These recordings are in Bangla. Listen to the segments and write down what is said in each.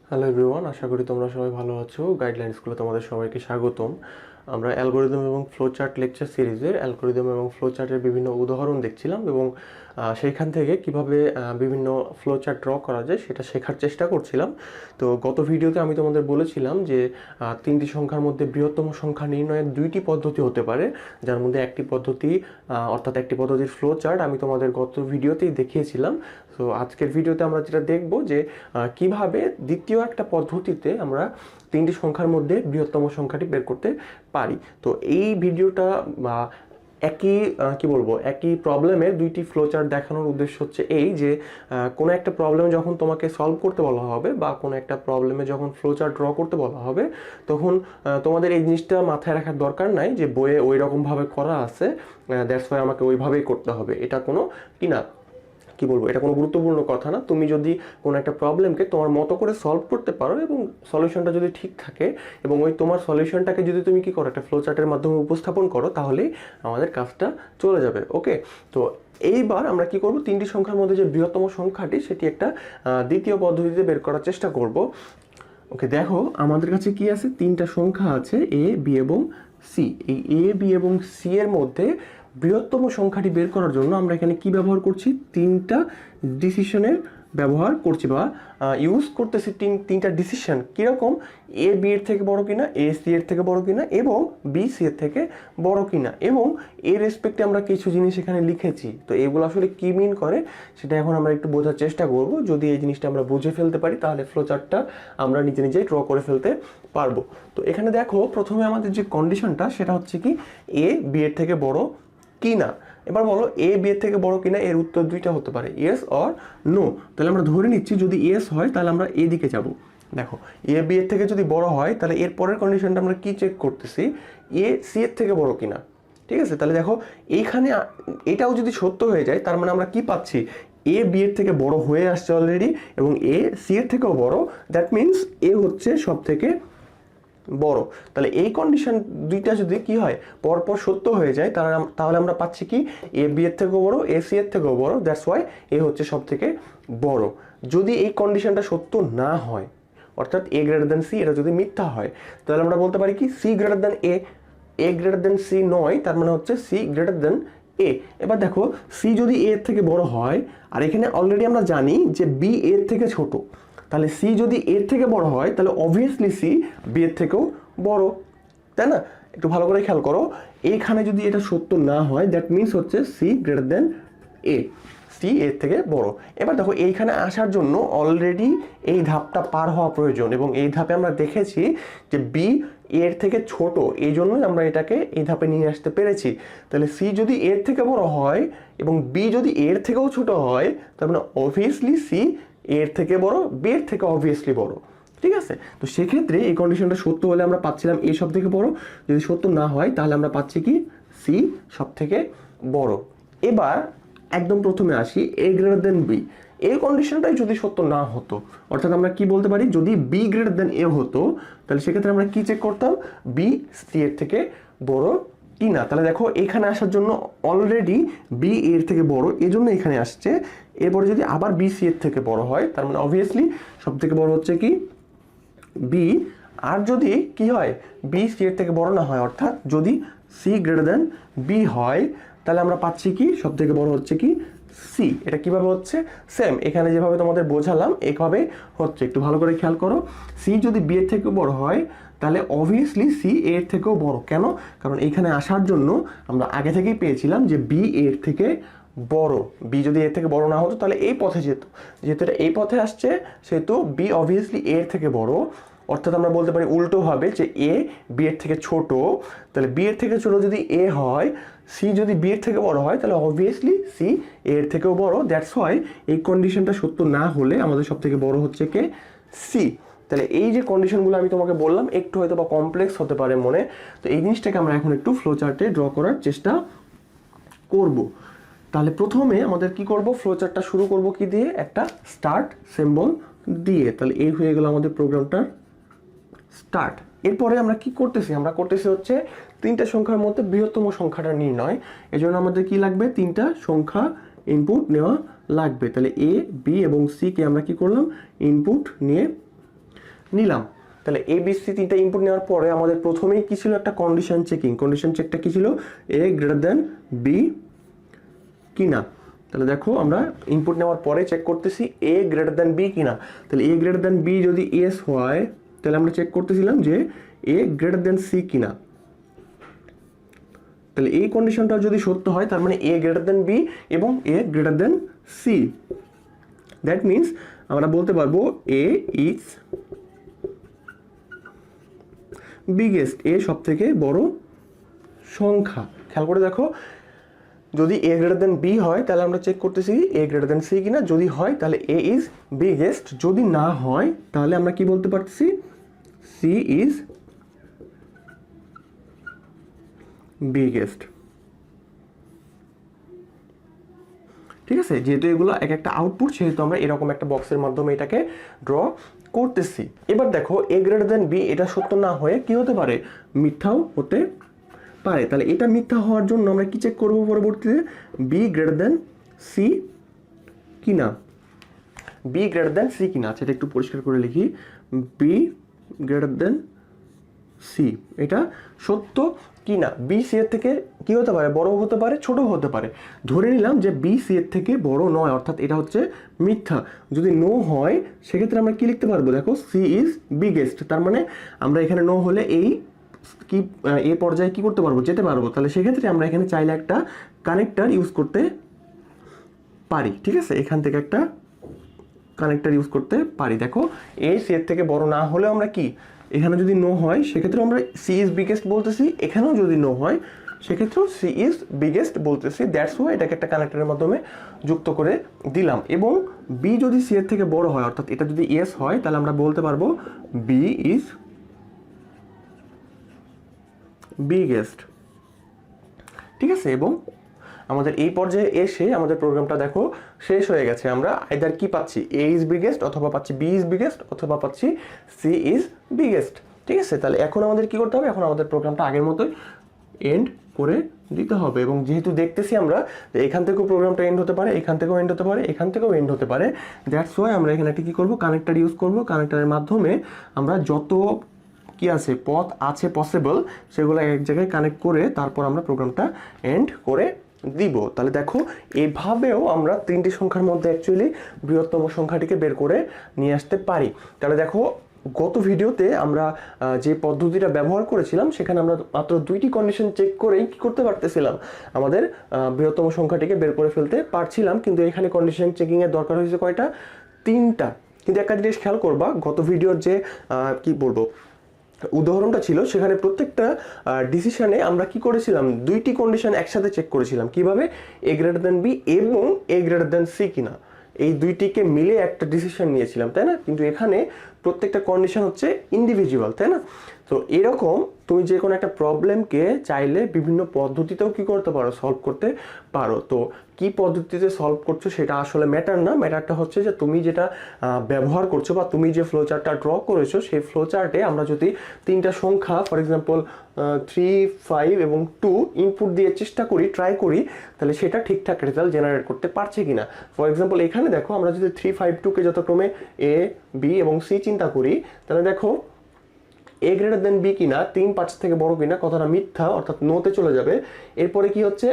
হ্যালো এভরিওয়ান, আশা করি তোমরা সবাই ভালো আছো। গাইডলাইন স্কুলে তোমাদের সবাইকে স্বাগতম। আমরা অ্যালগরিদম এবং ফ্লোচার্ট লেকচার সিরিজের অ্যালগরিদম এবং ফ্লোচার্টের বিভিন্ন উদাহরণ দেখছিলাম এবং সেইখান থেকে কিভাবে বিভিন্ন ফ্লোচার্ট ড্র করা যায় সেটা শেখার চেষ্টা করছিলাম। তো গত ভিডিওতে আমি তোমাদের বলেছিলাম যে তিনটি সংখ্যার মধ্যে বৃহত্তম সংখ্যা নির্ণয়ের দুইটি পদ্ধতি হতে পারে, যার মধ্যে একটি পদ্ধতি অর্থাৎ একটি পদ্ধতির ফ্লোচার্ট আমি তোমাদের গত ভিডিওতেই দেখিয়েছিলাম। তো আজকের ভিডিওতে আমরা যেটা দেখব যে কিভাবে দ্বিতীয় একটা পদ্ধতিতে আমরা তিনটি সংখ্যার মধ্যে বৃহত্তম সংখ্যাটি বের করতে পারি। তো এই ভিডিওটা একই প্রবলেমের দুইটি ফ্লোচার্ট দেখানোর উদ্দেশ্য হচ্ছে এই যে কোনো একটা প্রবলেম যখন তোমাকে সলভ করতে বলা হবে বা কোনো একটা প্রবলেমে যখন ফ্লোচার্ট ড্র করতে বলা হবে, তখন তোমাদের এই জিনিসটা মাথায় রাখার দরকার নাই যে বইয়ে ওই রকমভাবে করা আছে, দ্যাটস ওয়াই আমাকে ওইভাবেই করতে হবে। এটা কোনো এটা কোনো গুরুত্বপূর্ণ কথা না। তুমি যদি কোনো একটা প্রবলেমকে তোমার মতো করে সলভ করতে পারো এবং সলিউশনটা যদি ঠিক থাকে এবং ওই তোমার সলিউশনটাকে যদি তুমি কি করো একটা ফ্লো চার্টের মাধ্যমে উপস্থাপন করো, তাহলেই আমাদের কাজটা চলে যাবে। ওকে, তো এইবার আমরা কি করব, তিনটি সংখ্যার মধ্যে যে বৃহত্তম সংখ্যাটি সেটি একটা দ্বিতীয় পদ্ধতিতে বের করার চেষ্টা করব। ওকে, দেখো আমাদের কাছে কি আছে, তিনটা সংখ্যা আছে এ বি এবং সি। এই এ বি এবং সি এর মধ্যে বৃহত্তম সংখ্যাটি বের করার জন্য আমরা এখানে কি ব্যবহার করছি, তিনটা ডিসিশনের ব্যবহার করছি বা ইউজ করতেছি। তিনটা ডিসিশন কীরকম, এ বি এর থেকে বড় কিনা, এ সি এর থেকে বড় কিনা এবং বি সি এর থেকে বড় কিনা, এবং এর রেসপেক্টে আমরা কিছু জিনিস এখানে লিখেছি। তো এগুলো আসলে কি মিন করে সেটা এখন আমরা একটু বোঝার চেষ্টা করব। যদি এই জিনিসটা আমরা বুঝে ফেলতে পারি তাহলে ফ্লোচার্টটা আমরা নিজেই ড্র করে ফেলতে পারবো। তো এখানে দেখো প্রথমে আমাদের যে কন্ডিশনটা সেটা হচ্ছে কি, এ বি এর থেকে বড় কিনা। এবার বলো এ বি এর থেকে বড় কিনা, এর উত্তর দুইটা হতে পারে, ইয়েস অর নো। তাহলে আমরা ধরে নিচ্ছি যদি ইয়েস হয় তাহলে আমরা এ দিকে যাব। দেখো এ বি এর থেকে যদি বড় হয় তাহলে এর পরের কন্ডিশনটা আমরা কি চেক করতেছি, এ সি এর থেকে বড় কিনা। ঠিক আছে, তাহলে দেখো এইখানে এটাও যদি সত্য হয়ে যায় তার মানে আমরা কি পাচ্ছি, এ বি এর থেকে বড় হয়ে আসছে অলরেডি এবং এ সি এর থেকেও বড়। দ্যাট মিনস এ হচ্ছে সব থেকে বড়। তাহলে এই কন্ডিশন দুইটা যদি কি হয় পরপর সত্য হয়ে যায় তাহলে আমরা পাচ্ছি কি, এ বি এর থেকেও বড়, এ সি এর থেকেও বড়, দ্যাটস ওয়াই এ হচ্ছে সব থেকে বড়। যদি এই কন্ডিশনটা সত্য না হয়, অর্থাৎ এ গ্রেটার দেন সি, এটা যদি মিথ্যা হয়, তাহলে আমরা বলতে পারি কি, সি গ্রেটার দেন এ, এ গ্রেটার দেন সি নয়, তার মানে হচ্ছে সি গ্রেটার দেন এ। এবার দেখো সি যদি এর থেকে বড় হয়, আর এখানে অলরেডি আমরা জানি যে বি এর থেকে ছোট, তাহলে সি যদি এর থেকে বড় হয় তাহলে অবভিয়াসলি সি বি এর থেকেও বড়, তাই না? একটু ভালো করে খেয়াল করো, এইখানে যদি এটা সত্য না হয় দ্যাট মিনস হচ্ছে সি গ্রেটার দেন এ, সি এর থেকে বড়। এবার দেখো এইখানে আসার জন্য অলরেডি এই ধাপটা পার হওয়া প্রয়োজন এবং এই ধাপে আমরা দেখেছি যে বি এর থেকে ছোট, এই জন্যই আমরা এটাকে এই ধাপে নিয়ে আসতে পেরেছি। তাহলে সি যদি এর থেকে বড় হয় এবং বি যদি এর থেকেও ছোট হয়, তার মানে অবভিয়াসলি সি এর থেকে বড়, বি এর থেকে অবভিয়াসলি বড়। ঠিক আছে, তো সেক্ষেত্রে এই কন্ডিশনটা সত্য হলে আমরা পাচ্ছিলাম এ সব থেকে বড়, যদি সত্য না হয় তাহলে আমরা পাচ্ছি কি, সি সব থেকে বড়। এবার একদম প্রথমে আসি, এ গ্রেটার দেন বি। এই কন্ডিশনটাই যদি সত্য না হতো, অর্থাৎ আমরা কি বলতে পারি, যদি বি গ্রেটার দেন এ হতো তাহলে সেক্ষেত্রে আমরা কি চেক করতাম, বি সি এর থেকে বড় কি না। তাহলে দেখো এখানে আসার জন্য অলরেডি বি এর থেকে বড়, এই জন্য এখানে আসছে। এরপরে যদি আবার বি সি এর থেকে বড় হয় তার মানে অবভিয়াসলি সব থেকে বড় হচ্ছে কি, বি। আর যদি কি হয়, বি সি এর থেকে বড় না হয়, অর্থাৎ যদি সি গ্রেটার দেন বি হয়, তাহলে আমরা পাচ্ছি কি, সব থেকে বড় হচ্ছে কি, সি। এটা কিভাবে হচ্ছে, সেম এখানে যেভাবে তোমাদের বোঝালাম এইভাবে হচ্ছে। একটু ভালো করে খেয়াল করো, সি যদি বি এর থেকেও বড় হয় তাহলে অবভিয়াসলি সি এর থেকেও বড়। কেন? কারণ এইখানে আসার জন্য আমরা আগে থেকেই পেয়েছিলাম যে বি এর থেকে বড়। বি যদি এর থেকে বড় না হতো তাহলে এই পথে যেত, যেহেতু এটা এই পথে আসছে সেহেতু বি অবভিয়াসলি এর থেকে বড়। অর্থাৎ আমরা বলতে পারি উল্টোভাবে যে এ বি এর থেকে ছোট। তাহলে বি এর থেকে ছোট যদি এ হয়, সি যদি বি এর থেকে বড় হয় তাহলে অবভিয়াসলি সি এর থেকেও বড়। দ্যাটস ওয়াই এই কন্ডিশনটা সত্য না হলে আমাদের সব থেকে বড় হচ্ছে কে, সি। তাহলে এই যে কন্ডিশনগুলো আমি তোমাকে বললাম একটু হয়তো বা কমপ্লেক্স হতে পারে মনে, তো এই জিনিসটাকে আমরা এখন একটু ফ্লো চার্টে ড্র করার চেষ্টা করব। তাহলে প্রথমে আমাদের কি করব, ফ্লোচার্টটা শুরু করব কি দিয়ে, একটা স্টার্ট সিম্বল দিয়ে। তাহলে এই হয়ে গেল আমাদের প্রোগ্রামটার স্টার্ট। এরপরে আমরা কি করতেছি, আমরা করতেছি হচ্ছে তিনটা সংখ্যার মধ্যে বৃহত্তম সংখ্যাটা নির্ণয়। এজন্য আমাদের কি লাগবে, তিনটা সংখ্যা ইনপুট নেওয়া লাগবে। তাহলে এ বি এবং সি কে আমরা কি করলাম, ইনপুট নিয়ে নিলাম। তাহলে এ বি সি তিনটা ইনপুট নেওয়ার পরে আমাদের প্রথমেই কি ছিল, একটা কন্ডিশন চেকিং। কন্ডিশন চেকটা কি ছিল, এ গ্রেটার দেন বি কিনা। তাহলে দেখো আমরা ইনপুট নেওয়ার পরে চেক করতেছি এ গ্রেটার দেন বি কিনা। তাহলে এ গ্রেটার দেন বি যদি ইয়েস হয় তাহলে আমরা চেক করতেছিলাম যে এ গ্রেটার দেন সি কিনা। তাহলে এই কন্ডিশনটা যদি সত্য হয় তার মানে এ গ্রেটার দেন বি এবং A greater than C. That means আমরা বলতে পারবো এ ইজ বিগেস্ট, এ সব থেকে বড় সংখ্যা। খেয়াল করে দেখো, যদি এ গ্রেটার দেন বি হয় তাহলে আমরা চেক করতেছি এ গ্রেটার দেন সি কিনা। যদি হয় তাহলে এ ইজ বিগেস্ট, যদি না হয় তাহলে আমরা কি বলতে পারতেছি, সি ইজ বিগেস্ট। ঠিক আছে, যেহেতু এগুলো এক একটা আউটপুট সেহেতু আমরা এরকম একটা বক্সের মাধ্যমে এটাকে ড্র করতেছি। এবার দেখো এ গ্রেটার দেন বি এটা সত্য না হয়ে কি হতে পারে, মিথ্যাও হতে পারে। তাহলে এটা মিথ্যা হওয়ার জন্য আমরা কি চেক করব পরবর্তীতে, বি গ্রেটার দেন সি কিনা। বি গ্রেটার দেন সি কিনা, আচ্ছা এটা একটু পরিষ্কার করে লিখি, বি গ্রেটার দেন সি এটা সত্য কিনা। বি সি এর থেকে কি হতে পারে, বড় হতে পারে, ছোট হতে পারে। ধরে নিলাম যে বি সি এর থেকে বড় নয়, অর্থাৎ এটা হচ্ছে মিথ্যা। যদি নো হয় সেক্ষেত্রে আমরা কি লিখতে পারবো, দেখো সি ইজ বিগেস্ট। তার মানে আমরা এখানে নো হলে এই কি এ পর্যায়ে কি করতে পারবো, যেতে পারবো। তাহলে সেক্ষেত্রে আমরা এখানে চাইলে একটা কানেক্টর ইউজ করতে পারি। ঠিক আছে, এখান থেকে একটা কানেক্টর ইউজ করতে পারি। দেখো এ সি এর থেকে বড় না হলেও আমরা কি, এখানে যদি নো হয় সেক্ষেত্রে আমরা সি ইজ বিগেস্ট বলতেছি, এখানেও যদি নো হয় সেক্ষেত্রেও সি ইজ বিগেস্ট বলতেছি। দ্যাটস ওয়াই এটাকে একটা কানেক্টরের মাধ্যমে যুক্ত করে দিলাম। এবং বি যদি সি এর থেকে বড় হয়, অর্থাৎ এটা যদি ইয়েস হয় তাহলে আমরা বলতে পারবো বি ইজ বিগেস্ট। ঠিক আছে, এবং আমাদের এই পর্যায়ে এসে আমাদের প্রোগ্রামটা দেখো শেষ হয়ে গেছে। আমরা আইদার কি পাচ্ছি, এ ইজ বিগেস্ট, অথবা পাচ্ছি বি ইজ বিগেস্ট, অথবা পাচ্ছি সি ইজ বিগেস্ট। ঠিক আছে, তাহলে এখন আমাদের কি করতে হবে, এখন আমাদের প্রোগ্রামটা আগের মতোই এন্ড করে দিতে হবে। এবং যেহেতু দেখতেছি আমরা যে এখান থেকেও প্রোগ্রামটা এন্ড হতে পারে, এখান থেকেও এন্ড হতে পারে, এখান থেকেও এন্ড হতে পারে। দ্যাটস ওয়াই আমরা এখানে কি করব, কানেক্টর ইউজ করব। কানেক্টরের মাধ্যমে আমরা যত কি আছে পথ আছে পসিবল সেগুলো এক জায়গায় কানেক্ট করে তারপর আমরা প্রোগ্রামটা এন্ড করে দিব। তাহলে দেখো এভাবেও আমরা তিনটি সংখ্যার মধ্যে অ্যাকচুয়ালি বৃহত্তম সংখ্যাটিকে বের করে নিয়ে আসতে পারি। তাহলে দেখো গত ভিডিওতে আমরা যে পদ্ধতিটা ব্যবহার করেছিলাম সেখানে আমরা মাত্র দুইটি কন্ডিশন চেক করেই কি করতে পারতেছিলাম, আমাদের বৃহত্তম সংখ্যাটিকে বের করে ফেলতে পারছিলাম। কিন্তু এখানে কন্ডিশন চেকিং এর দরকার হয়েছে কয়টা, তিনটা। কিন্তু একটা জিনিস খেয়াল করবা, গত ভিডিওর যে কি বলবো উদাহরণটা ছিল সেখানে প্রত্যেকটা ডিসিশনে আমরা কি করেছিলাম, দুইটি কন্ডিশন একসাথে চেক করেছিলাম। কিভাবে, এ গ্রেটার দেন বি এবং এ গ্রেটার দেন সি কিনা, এই দুইটিকে মিলে একটা ডিসিশন নিয়েছিলাম, তাই না? কিন্তু এখানে প্রত্যেকটা কন্ডিশন হচ্ছে ইন্ডিভিজুয়াল, তাই না? তো এরকম তুমি যে কোনো একটা প্রবলেমকে চাইলে বিভিন্ন পদ্ধতিতেও কি করতে পারো, সলভ করতে পারো। তো কি পদ্ধতিতে সলভ করছো সেটা আসলে ম্যাটার না, ম্যাটারটা হচ্ছে যে তুমি যেটা ব্যবহার করছো বা তুমি যে ফ্লো চার্টটা ড্র করেছো সেই ফ্লো চার্টে আমরা যদি তিনটা সংখ্যা ফর এক্সাম্পল 3, 5 এবং 2 ইনপুট দিয়ে চেষ্টা করি, ট্রাই করি, তাহলে সেটা ঠিকঠাক রেজাল্ট জেনারেট করতে পারছে কিনা। ফর এক্সাম্পল এখানে দেখো আমরা যদি 3, 5, 2কে যথাক্রমে এ, বি এবং সি চিন্তা করি, তাহলে দেখো এ গ্রেটার দেন বি কিনা, 3, 5 থেকে বড় কিনা, কথাটা মিথ্যা, অর্থাৎ নোতে চলে যাবে। এরপরে কি হচ্ছে,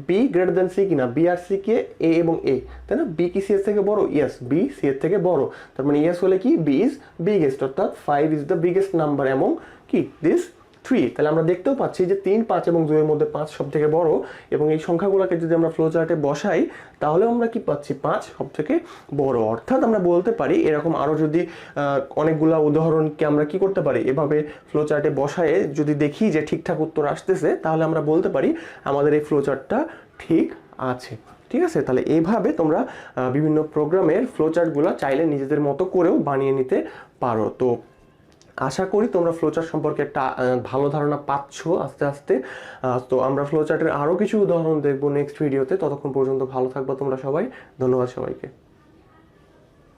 বি গ্রেটার দেন সি কিনা, বি আর সি কে এ এবং এ, তাই না? বি কি সি এর থেকে বড়, ইয়েস, বি সি এর থেকে বড়। তার মানে ইয়েস হলে কি, বি ইজ বিগেস্ট, অর্থাৎ 5 ইজ দ্য বিগেস্ট নাম্বার এমন কি দিস 3। তাহলে আমরা দেখতেও পাচ্ছি যে 3, 5 এবং 2 এর মধ্যে 5 সব থেকে বড়। এবং এই সংখ্যাগুলোকে যদি আমরা ফ্লো চার্টে বসাই তাহলে আমরা কি পাচ্ছি, 5 সব থেকে বড়। অর্থাৎ আমরা বলতে পারি এরকম আরো যদি অনেকগুলা উদাহরণকে আমরা কি করতে পারি, এভাবে ফ্লো চার্টে বসায়ে যদি দেখি যে ঠিকঠাক উত্তর আসতেছে তাহলে আমরা বলতে পারি আমাদের এই ফ্লো চার্টটা ঠিক আছে। ঠিক আছে, তাহলে এইভাবে তোমরা বিভিন্ন প্রোগ্রামের ফ্লো চার্টগুলো চাইলে নিজেদের মতো করেও বানিয়ে নিতে পারো। তো আশা করি তোমরা ফ্লোচার্ট সম্পর্কে একটা ভালো ধারণা পাচ্ছ আস্তে আস্তে। তো আমরা ফ্লোচার্টের আরও কিছু উদাহরণ দেখবো নেক্সট ভিডিওতে। ততক্ষণ পর্যন্ত ভালো থাকবে তোমরা সবাই। ধন্যবাদ সবাইকে।